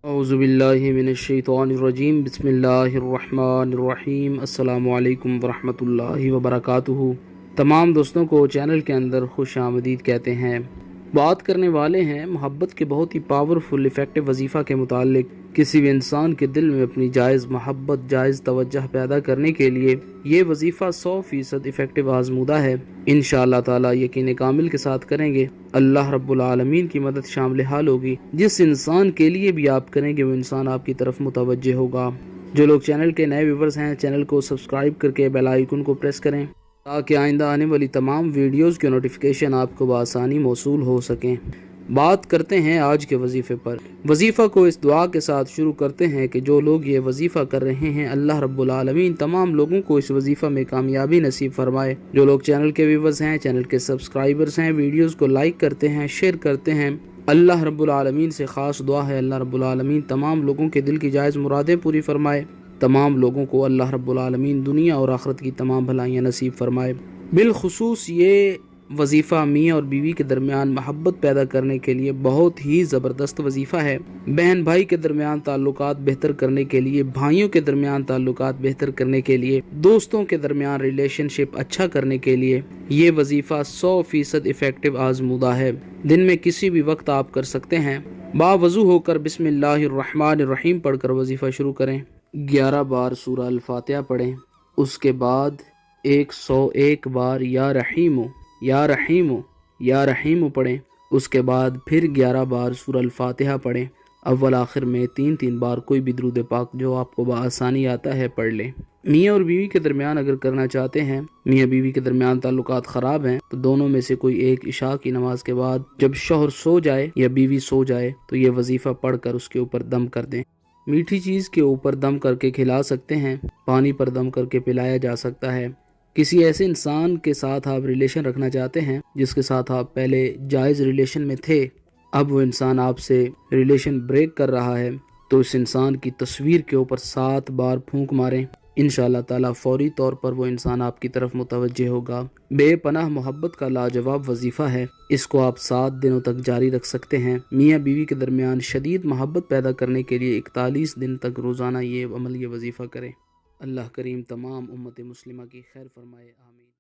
اعوذ باللہ من الشیطان الرجیم، بسم اللہ الرحمن الرحیم۔ السلام علیکم ورحمۃ اللہ وبرکاتہ۔ تمام دوستوں کو چینل کے اندر خوش آمدید کہتے ہیں۔ بات کرنے والے ہیں محبت کے بہت ہی پاورفل افیکٹو وظیفہ کے متعلق۔ کسی بھی انسان کے دل میں اپنی جائز محبت، جائز توجہ پیدا کرنے کے لیے یہ وظیفہ 100% افیکٹو آزمودہ ہے۔ انشاءاللہ تعالی یقین کامل کے ساتھ کریں گے، اللہ رب العالمین کی مدد شامل حال ہوگی۔ جس انسان کے لیے بھی آپ کریں گے وہ انسان آپ کی طرف متوجہ ہوگا۔ جو لوگ چینل کے نئے ویورز ہیں، چینل کو سبسکرائب کر کے بیل آئیکن کو پریس کریں تاکہ آئندہ آنے والی تمام ویڈیوز کے نوٹیفیکیشن آپ کو بآسانی موصول ہو سکیں۔ بات کرتے ہیں آج کے وظیفے پر۔ وظیفہ کو اس دعا کے ساتھ شروع کرتے ہیں کہ جو لوگ یہ وظیفہ کر رہے ہیں اللہ رب العالمین تمام لوگوں کو اس وظیفہ میں کامیابی نصیب فرمائے۔ جو لوگ چینل کے ویورز ہیں، چینل کے سبسکرائبرز ہیں، ویڈیوز کو لائک کرتے ہیں، شیئر کرتے ہیں، اللہ رب العالمین سے خاص دعا ہے اللہ رب العالمین تمام لوگوں کے دل کی جائز مرادیں پوری فرمائے۔ تمام لوگوں کو اللہ رب العالمین دنیا اور آخرت کی تمام بھلائیاں نصیب فرمائے۔ بالخصوص یہ وظیفہ میاں اور بیوی کے درمیان محبت پیدا کرنے کے لیے بہت ہی زبردست وظیفہ ہے۔ بہن بھائی کے درمیان تعلقات بہتر کرنے کے لیے، بھائیوں کے درمیان تعلقات بہتر کرنے کے لیے، دوستوں کے درمیان ریلیشن شپ اچھا کرنے کے لیے یہ وظیفہ 100% افیکٹو آزمودہ ہے۔ دن میں کسی بھی وقت آپ کر سکتے ہیں۔ باوضو ہو کر بسم اللہ الرحمن الرحیم پڑھ کر وظیفہ شروع کریں۔ 11 بار سورہ الفاتحہ پڑھیں۔ اس کے بعد 101 بار یا رحیمو یا رحیمو یا رحیمو پڑھیں۔ اس کے بعد پھر 11 بار سورہ الفاتحہ پڑھیں۔ اول آخر میں 3 بار کوئی بھی درود پاک جو آپ کو بآسانی آتا ہے پڑھ لیں۔ میاں اور بیوی کے درمیان اگر کرنا چاہتے ہیں، میاں بیوی کے درمیان تعلقات خراب ہیں تو دونوں میں سے کوئی ایک عشاء کی نماز کے بعد جب شوہر سو جائے یا بیوی سو جائے تو یہ وظیفہ پڑھ کر اس کے اوپر دم کر دیں۔ میٹھی چیز کے اوپر دم کر کے کھلا سکتے ہیں، پانی پر دم کر کے پلایا جا سکتا ہے۔ کسی ایسے انسان کے ساتھ آپ ریلیشن رکھنا چاہتے ہیں جس کے ساتھ آپ پہلے جائز ریلیشن میں تھے، اب وہ انسان آپ سے ریلیشن بریک کر رہا ہے، تو اس انسان کی تصویر کے اوپر 7 بار پھونک ماریں۔ انشاءاللہ تعالی فوری طور پر وہ انسان آپ کی طرف متوجہ ہوگا۔ بے پناہ محبت کا لاجواب وظیفہ ہے، اس کو آپ 7 دنوں تک جاری رکھ سکتے ہیں۔ میاں بیوی کے درمیان شدید محبت پیدا کرنے کے لیے 41 دن تک روزانہ یہ عمل، یہ وظیفہ کریں۔ اللہ کریم تمام امت مسلمہ کی خیر فرمائے، آمین۔